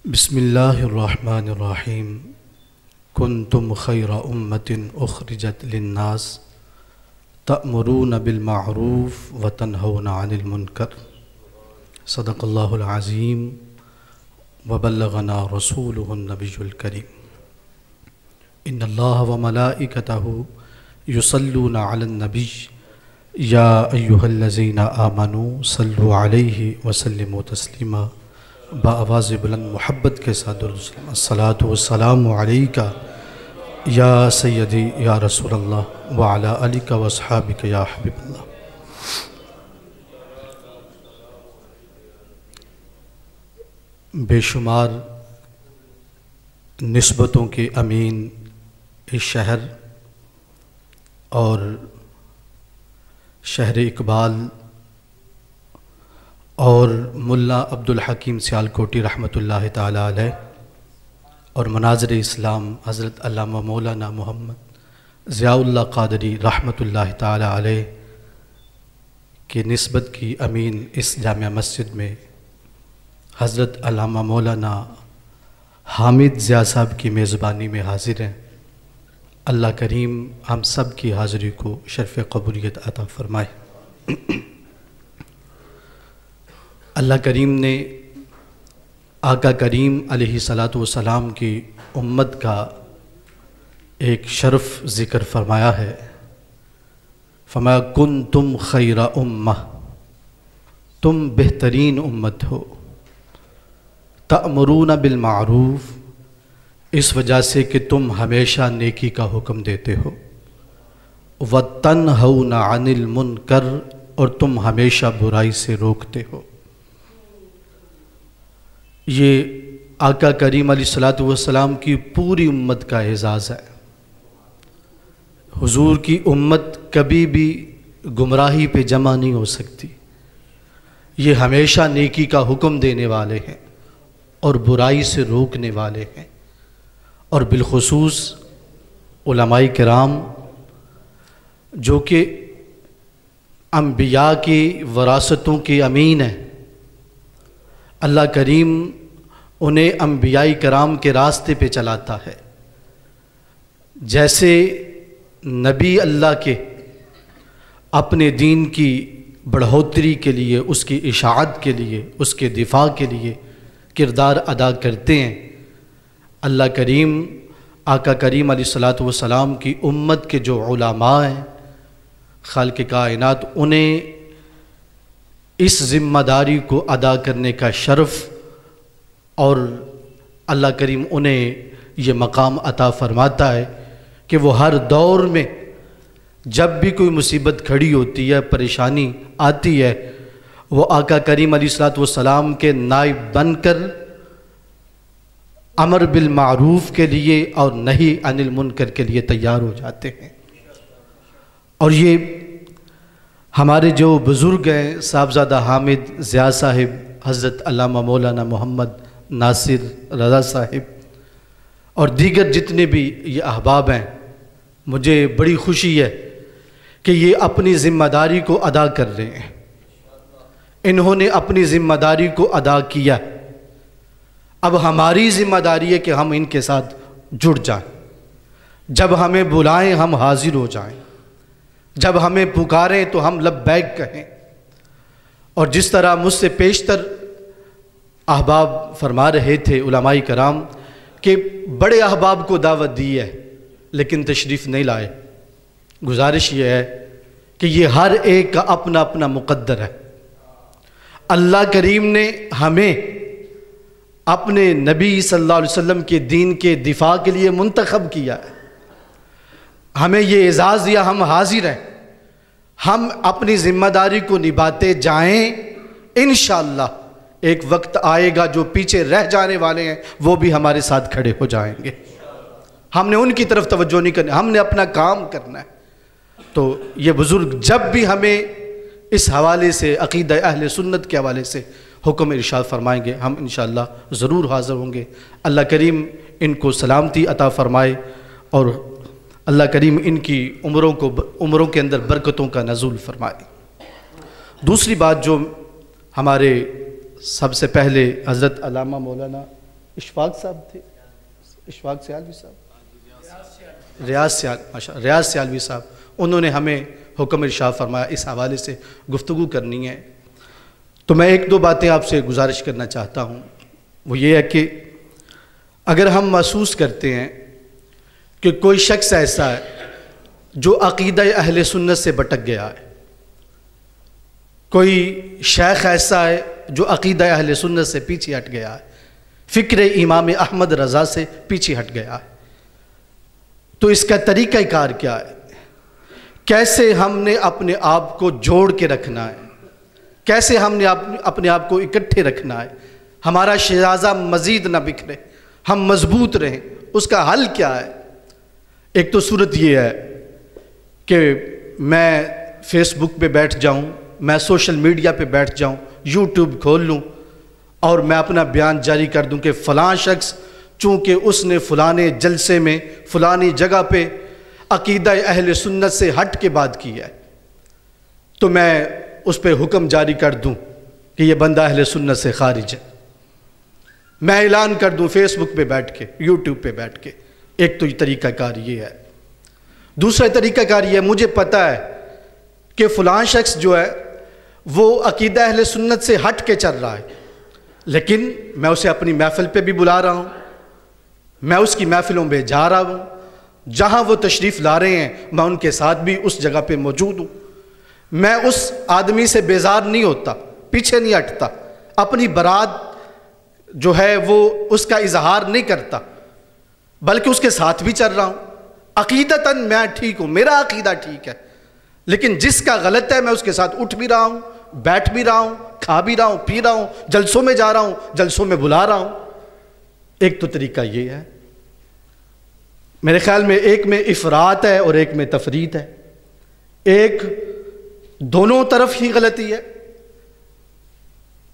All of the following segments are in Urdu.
بسم اللہ الرحمن الرحیم کنتم خیر امت اخرجت للناس تأمرون بالمعروف وتنہون عن المنکر صدق اللہ العظیم وبلغنا رسولہ النبی الکریم ان اللہ وملائکتہ یصلون علی النبی یا ایہا الذین آمنوا صلوا علیہ وسلموا تسلیما بآواز بلند محبت کے ساتھ الصلاۃ والسلام علیکہ یا سیدی یا رسول اللہ وعلی آلک واصحابک یا حبیب اللہ۔ بے شمار نسبتوں کے امین اس شہر اور شہر اقبال اور ملا عبدالحکیم سیالکوٹی رحمۃ اللہ تعالی علیہ اور مناظر اسلام حضرت علامہ مولانا محمد ضیاء اللہ قادری رحمۃ اللہ تعالی علیہ کی نسبت کی امین اس جامع مسجد میں حضرت علامہ مولانا حامد ضیاء صاحب کی میزبانی میں حاضر ہیں۔ اللہ کریم ہم سب کی حاضری کو شرف قبولیت عطا فرمائے۔ اللہ کریم نے آقا کریم علیہ الصلاۃ والسلام کی امت کا ایک شرف ذکر فرمایا ہے، فرمایا کنتم خیر امہ، تم بہترین امت ہو، تأمرون بالمعروف، اس وجہ سے کہ تم ہمیشہ نیکی کا حکم دیتے ہو، وتنہون عن المنکر، اور تم ہمیشہ برائی سے روکتے ہو۔ یہ آقا کریم علیہ الصلاۃ والسلام کی پوری امت کا اعزاز ہے۔ حضور کی امت کبھی بھی گمراہی پہ جمع نہیں ہو سکتی، یہ ہمیشہ نیکی کا حکم دینے والے ہیں اور برائی سے روکنے والے ہیں، اور بالخصوص علماء کرام جو کہ انبیاء کی وراثتوں کے امین ہیں، اللہ کریم انہیں انبیاء کرام کے راستے پہ چلاتا ہے۔ جیسے نبی اللہ کے اپنے دین کی بڑھوتری کے لیے، اس کی اشاعت کے لیے، اس کے دفاع کے لیے کردار ادا کرتے ہیں، اللہ کریم آقا کریم علیہ الصلاۃ والسلام کی امت کے جو علماء ہیں، خالق کائنات، انہیں اس ذمہ داری کو ادا کرنے کا شرف اور اللہ کریم انہیں یہ مقام عطا فرماتا ہے کہ وہ ہر دور میں جب بھی کوئی مصیبت کھڑی ہوتی ہے، پریشانی آتی ہے، وہ آقا کریم علیہ الصلاۃ والسلام کے نائب بن کر امر بالمعروف کے لیے اور نہی عن المنکر کے لیے تیار ہو جاتے ہیں۔ اور یہ ہمارے جو بزرگ ہیں، صاحبزادہ حامد ضیاء صاحب، حضرت علامہ مولانا محمد ناصر رضا صاحب اور دیگر جتنے بھی یہ احباب ہیں، مجھے بڑی خوشی ہے کہ یہ اپنی ذمہ داری کو ادا کر رہے ہیں۔ انہوں نے اپنی ذمہ داری کو ادا کیا، اب ہماری ذمہ داری ہے کہ ہم ان کے ساتھ جڑ جائیں، جب ہمیں بلائیں ہم حاضر ہو جائیں، جب ہمیں پکاریں تو ہم لبیک کہیں۔ اور جس طرح مجھ سے پیشتر احباب فرما رہے تھے علماء کرام کہ بڑے احباب کو دعوت دی ہے لیکن تشریف نہیں لائے، گزارش یہ ہے کہ یہ ہر ایک کا اپنا اپنا مقدر ہے۔ اللہ کریم نے ہمیں اپنے نبی صلی اللہ علیہ وسلم کے دین کے دفاع کے لیے منتخب کیا ہے، ہمیں یہ اعزاز دیا، ہم حاضر ہیں، ہم اپنی ذمہ داری کو نبھاتے جائیں، انشاءاللہ ایک وقت آئے گا جو پیچھے رہ جانے والے ہیں وہ بھی ہمارے ساتھ کھڑے ہو جائیں گے۔ ہم نے ان کی طرف توجہ نہیں کرنی، ہم نے اپنا کام کرنا ہے۔ تو یہ بزرگ جب بھی ہمیں اس حوالے سے، عقیدہ اہل سنت کے حوالے سے حکم ارشاد فرمائیں گے، ہم انشاءاللہ ضرور حاضر ہوں گے۔ اللہ کریم ان کو سلامتی عطا فرمائے اور اللہ کریم ان کی عمروں کے اندر برکتوں کا نزول فرمائے۔ دوسری بات جو ہمارے سب سے پہلے حضرت علامہ مولانا اشفاق صاحب تھے، اشفاق سیالوی صاحب، ریاض سیالوی صاحب، انہوں نے ہمیں حکم ارشاد فرمایا اس حوالے سے گفتگو کرنی ہے۔ تو میں ایک دو باتیں آپ سے گزارش کرنا چاہتا ہوں، وہ یہ ہے کہ اگر ہم محسوس کرتے ہیں کہ کوئی شخص ایسا ہے جو عقیدہ اہل سنت سے بھٹک گیا ہے، کوئی شیخ ایسا ہے جو عقیدہ اہل سنت سے پیچھے ہٹ گیا ہے، فکر امام احمد رضا سے پیچھے ہٹ گیا ہے، تو اس کا طریقہ کار کیا ہے؟ کیسے ہم نے اپنے آپ کو جوڑ کے رکھنا ہے، کیسے ہم نے اپنے آپ کو اکٹھے رکھنا ہے، ہمارا شیرازہ مزید نہ بکھرے، ہم مضبوط رہیں، اس کا حل کیا ہے؟ ایک تو صورت یہ ہے کہ میں فیس بک پہ بیٹھ جاؤں، میں سوشل میڈیا پہ بیٹھ جاؤں، یوٹیوب کھول لوں اور میں اپنا بیان جاری کر دوں کہ فلاں شخص چونکہ اس نے فلانے جلسے میں فلانی جگہ پہ عقیدہ اہل سنت سے ہٹ کے بات کی ہے، تو میں اس پہ حکم جاری کر دوں کہ یہ بندہ اہل سنت سے خارج ہے، میں اعلان کر دوں فیس بک پہ بیٹھ کے، یوٹیوب پہ بیٹھ کے۔ ایک تو یہ طریقہ کار یہ ہے۔ دوسرا طریقہ کار یہ ہے، مجھے پتہ ہے کہ فلاں شخص جو ہے وہ عقیدہ اہل سنت سے ہٹ کے چل رہا ہے، لیکن میں اسے اپنی محفل پہ بھی بلا رہا ہوں، میں اس کی محفلوں میں جا رہا ہوں، جہاں وہ تشریف لا رہے ہیں میں ان کے ساتھ بھی اس جگہ پہ موجود ہوں، میں اس آدمی سے بیزار نہیں ہوتا، پیچھے نہیں ہٹتا، اپنی برات جو ہے وہ اس کا اظہار نہیں کرتا، بلکہ اس کے ساتھ بھی چل رہا ہوں۔ عقیدتاً میں ٹھیک ہوں، میرا عقیدہ ٹھیک ہے، لیکن جس کا غلط ہے میں اس کے ساتھ اٹھ بھی رہا ہوں، بیٹھ بھی رہا ہوں، کھا بھی رہا ہوں، پی رہا ہوں، جلسوں میں جا رہا ہوں، جلسوں میں بلا رہا ہوں۔ ایک تو طریقہ یہ ہے، میرے خیال میں ایک میں افراط ہے اور ایک میں تفریط ہے، ایک دونوں طرف ہی غلطی ہے۔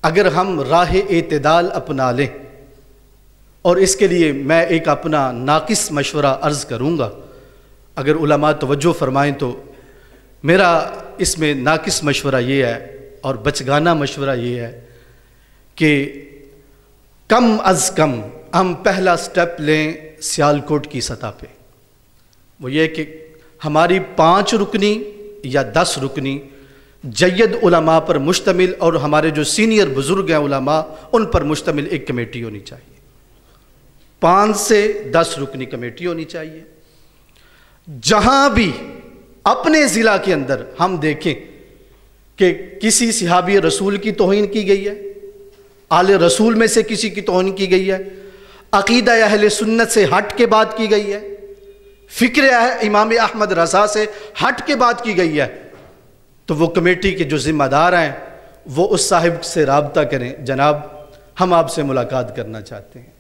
اگر ہم راہ اعتدال اپنا لیں، اور اس کے لیے میں ایک اپنا ناقص مشورہ عرض کروں گا، اگر علماء توجہ فرمائیں تو میرا اس میں ناقص مشورہ یہ ہے اور بچگانہ مشورہ یہ ہے کہ کم از کم ہم پہلا سٹیپ لیں سیالکوٹ کی سطح پہ، وہ یہ کہ ہماری 5 رکنی یا 10 رکنی جید علماء پر مشتمل اور ہمارے جو سینئر بزرگ ہیں علماء ان پر مشتمل ایک کمیٹی ہونی چاہیے، 5 سے 10 رکنی کمیٹی ہونی چاہیے، جہاں بھی اپنے ضلع کے اندر ہم دیکھیں کہ کسی صحابی رسول کی توہین کی گئی ہے، آل رسول میں سے کسی کی توہین کی گئی ہے، عقیدہ اہل سنت سے ہٹ کے بات کی گئی ہے، فکر امام احمد رضا سے ہٹ کے بات کی گئی ہے، تو وہ کمیٹی کے جو ذمہ دار ہیں وہ اس صاحب سے رابطہ کریں، جناب ہم آپ سے ملاقات کرنا چاہتے ہیں،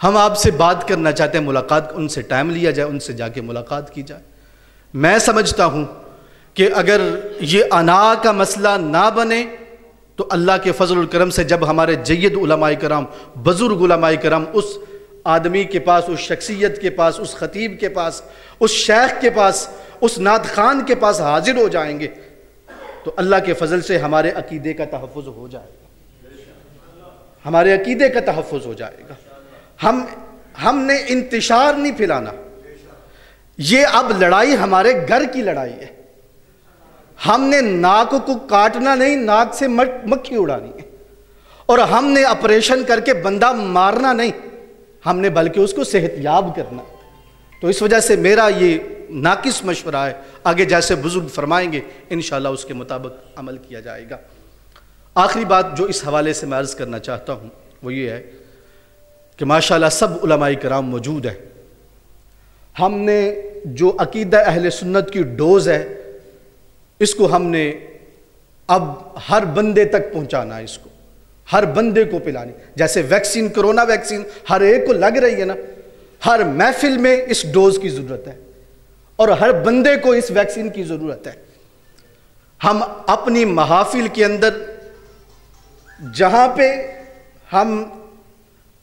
ہم آپ سے بات کرنا چاہتے ہیں، ملاقات ان سے ٹائم لیا جائے، ان سے جا کے ملاقات کی جائے۔ میں سمجھتا ہوں کہ اگر یہ انا کا مسئلہ نہ بنے تو اللہ کے فضل و کرم سے جب ہمارے جید علماء کرام، بزرگ علماء کرام اس آدمی کے پاس، اس شخصیت کے پاس، اس خطیب کے پاس، اس شیخ کے پاس، اس نعت خان کے پاس حاضر ہو جائیں گے تو اللہ کے فضل سے ہمارے عقیدے کا تحفظ ہو جائے گا، ہمارے عقیدے کا تحفظ ہو جائے گا۔ ہم نے انتشار نہیں پھیلانا، یہ اب لڑائی ہمارے گھر کی لڑائی ہے، ہم نے ناک کو کاٹنا نہیں، ناک سے مکھی اڑانی ہے، اور ہم نے آپریشن کر کے بندہ مارنا نہیں، ہم نے بلکہ اس کو صحت یاب کرنا۔ تو اس وجہ سے میرا یہ ناقص مشورہ ہے، آگے جیسے بزرگ فرمائیں گے انشاءاللہ اس کے مطابق عمل کیا جائے گا۔ آخری بات جو اس حوالے سے میں عرض کرنا چاہتا ہوں وہ یہ ہے کہ ماشاءاللہ سب علماء کرام موجود ہیں، ہم نے جو عقیدہ اہل سنت کی ڈوز ہے اس کو ہم نے اب ہر بندے تک پہنچانا ہے، اس کو ہر بندے کو پلانی، جیسے ویکسین، کرونا ویکسین ہر ایک کو لگ رہی ہے نا، ہر محفل میں اس ڈوز کی ضرورت ہے اور ہر بندے کو اس ویکسین کی ضرورت ہے۔ ہم اپنی محافل کے اندر جہاں پہ ہم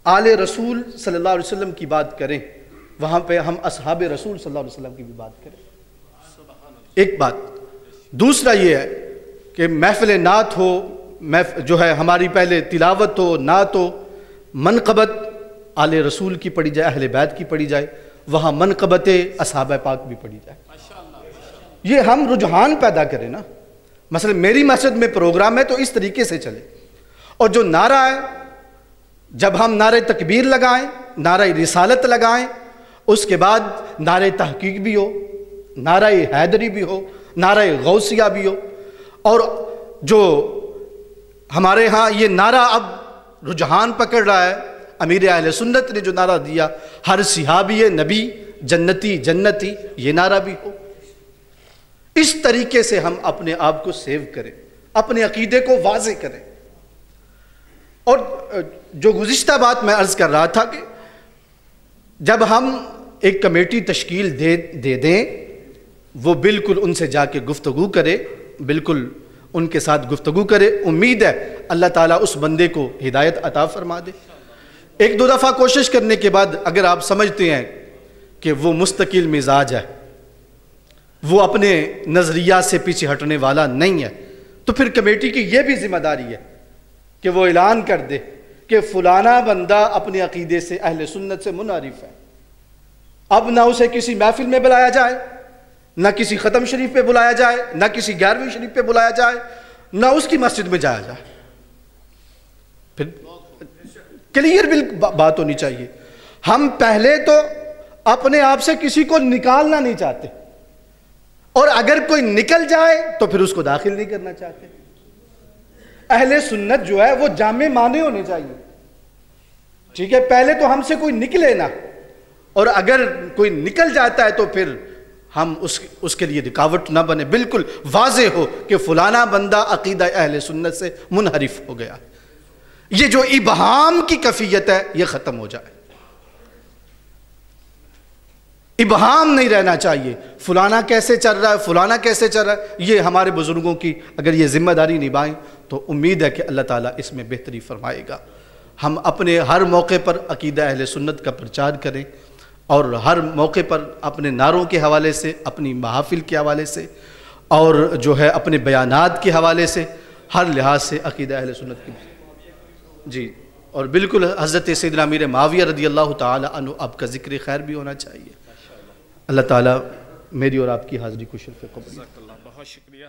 آل رسول صلی اللہ علیہ وسلم کی بات کریں وہاں پہ ہم اصحاب رسول صلی اللہ علیہ وسلم کی بھی بات کریں، ایک بات۔ دوسرا یہ ہے کہ محفل نعت ہو، جو ہے ہماری پہلے تلاوت ہو، نعت ہو، منقبت آل رسول کی پڑھی جائے، اہل بیت کی پڑھی جائے، وہاں منقبت اصحاب پاک بھی پڑھی جائے. یہ ہم رجحان پیدا کریں نا. مثلا میری مسجد میں پروگرام ہے تو اس طریقے سے چلے. اور جو نعرہ ہے، جب ہم نعرہ تکبیر لگائیں، نعرہ رسالت لگائیں، اس کے بعد نعرہ تحقیق بھی ہو، نعرہ حیدری بھی ہو، نعرہ غوثیہ بھی ہو. اور جو ہمارے ہاں یہ نعرہ اب رجحان پکڑ رہا ہے، امیر اہل سنت نے جو نعرہ دیا، ہر صحابی نبی جنتی جنتی، یہ نعرہ بھی ہو. اس طریقے سے ہم اپنے آپ کو سیو کریں، اپنے عقیدے کو واضح کریں. اور جو گزشتہ بات میں عرض کر رہا تھا کہ جب ہم ایک کمیٹی تشکیل دے دیں، وہ بالکل ان سے جا کے گفتگو کرے، بالکل ان کے ساتھ گفتگو کرے. امید ہے اللہ تعالیٰ اس بندے کو ہدایت عطا فرما دے. ایک دو دفعہ کوشش کرنے کے بعد اگر آپ سمجھتے ہیں کہ وہ مستقل مزاج ہے، وہ اپنے نظریات سے پیچھے ہٹنے والا نہیں ہے، تو پھر کمیٹی کی یہ بھی ذمہ داری ہے کہ وہ اعلان کر دے کہ فلانا بندہ اپنے عقیدے سے اہل سنت سے منحرف ہے. اب نہ اسے کسی محفل میں بلایا جائے، نہ کسی ختم شریف پہ بلایا جائے، نہ کسی 11ویں شریف پہ بلایا جائے، نہ اس کی مسجد میں جایا جائے. پھر کلیئر بات ہونی چاہیے. ہم پہلے تو اپنے آپ سے کسی کو نکالنا نہیں چاہتے، اور اگر کوئی نکل جائے تو پھر اس کو داخل نہیں کرنا چاہتے. اہل سنت جو ہے وہ جامع معنی ہونے چاہیے. ٹھیک ہے، پہلے تو ہم سے کوئی نکلے نہ، اور اگر کوئی نکل جاتا ہے تو پھر ہم اس کے لیے رکاوٹ نہ بنے. بالکل واضح ہو کہ فلانا بندہ عقیدہ اہل سنت سے منحرف ہو گیا. یہ جو ابہام کی کیفیت ہے یہ ختم ہو جائے. ابہام نہیں رہنا چاہیے، فلانا کیسے چل رہا ہے، فلانا کیسے چل رہا ہے. یہ ہمارے بزرگوں کی اگر یہ ذمہ داری نبھائیں تو امید ہے کہ اللہ تعالیٰ اس میں بہتری فرمائے گا. ہم اپنے ہر موقع پر عقیدہ اہل سنت کا پرچار کریں، اور ہر موقع پر اپنے نعروں کے حوالے سے، اپنی محافل کے حوالے سے، اور جو ہے اپنے بیانات کے حوالے سے، ہر لحاظ سے عقیدہ اہل سنت کی. جی، اور بالکل حضرت سیدنا امیر معاویہ رضی اللہ تعالی عنہ آپ کا ذکر خیر بھی ہونا چاہیے. اللہ تعالیٰ میری اور آپ کی حاضری کو شرف قبول. بہت شکریہ.